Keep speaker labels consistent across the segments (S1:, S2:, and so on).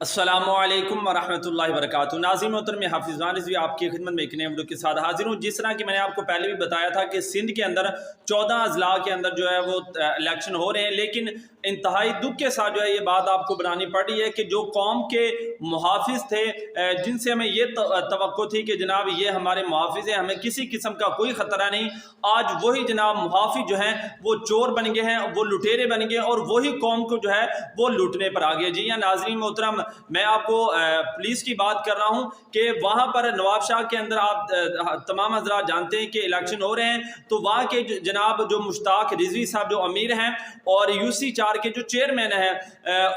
S1: अस्सलामुअलैकुम वरहमतुल्लाहि वबरकातुहू। नाज़रीन मोहतरम, मैं हाफिज़ रिज़वी आपकी खिदमत में एक नए वीडियो के साथ हाजिर हूँ। जिस तरह कि मैंने आपको पहले भी बताया था कि सिंध के अंदर 14 अजला के अंदर जो है वो इलेक्शन हो रहे हैं, लेकिन इंतहाई दुख के साथ जो है ये बात आपको बनानी पड़ रही है कि जो कौम के मुहाफिज थे, जिनसे हमें ये तवक्को थी कि जनाब ये हमारे मुहाफिज हैं, हमें किसी किस्म का कोई ख़तरा नहीं, आज वही जनाब मुहाफिज जो हैं वो चोर बन गए हैं, वो लुटेरे बन गए और वही कौम को जो है वो लूटने पर आ गए। जी हाँ नाज़रीन मोहतरम, मैं आपको पुलिस की बात कर रहा हूँ कि वहाँ पर नवाबशाह के अंदर आप तमाम हज़रात जानते हैं कि इलेक्शन हो रहे हैं, तो वहाँ के जनाब जो मुश्ताक रिजवी साहब जो अमीर हैं और UC4 के जो चेयरमैन हैं,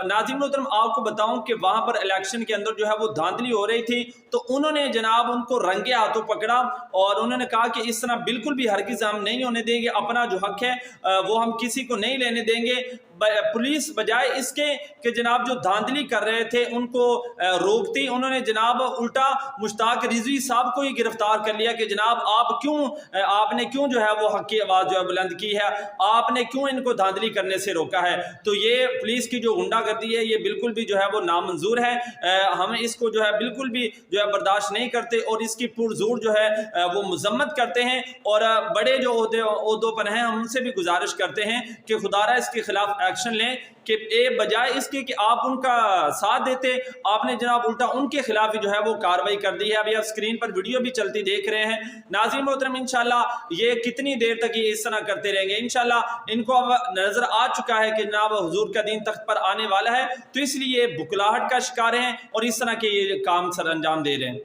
S1: नाज़रीन मोहतरम आपको बताऊं कि वहाँ पर इलेक्शन के अंदर जो है वो धांधली हो रही थी, तो उन्होंने जनाब उनको रंगे हाथों पकड़ा और उन्होंने कहा कि इस तरह बिल्कुल भी हरगिज़ हम नहीं होने देंगे, अपना जो हक है वो हम किसी को नहीं लेने देंगे। पुलिस बजाय इसके कि जनाब जो धांधली कर रहे थे उनको रोकती, उन्होंने जनाब उल्टा मुश्ताक रिजवी साहब को ही गिरफ्तार कर लिया कि जनाब आपने क्यों जो है वो हक की आवाज़ जो है बुलंद की है, आपने क्यों इनको धांधली करने से रोका है। तो ये पुलिस की जो गुंडागर्दी है ये बिल्कुल भी जो है वो नामंजूर है, हम इसको जो है बिल्कुल भी जो है बर्दाश्त नहीं करते और इसकी पुरजोर जो है वो मजम्मत करते हैं। और बड़े जो ओहदों पर हैं हम उनसे भी गुजारिश करते हैं कि खुदारा इसके खिलाफ एक्शन लें, कि बजाय इसके कि आप उनका साथ देते, आपने जनाब उल्टा उनके खिलाफ ही जो है वो कार्रवाई कर दी है। अभी आप स्क्रीन पर वीडियो भी चलती देख रहे हैं। नाज़रीन मोहतरम, इंशाल्लाह ये कितनी देर तक ये इस तरह करते रहेंगे, इंशाल्लाह इनको अब नजर आ चुका है कि जनाब हुजूर का दीन तख्त पर आने वाला है, तो इसलिए बुखलाहट का शिकार हैं और इस तरह के ये काम सर अंजाम दे रहे हैं।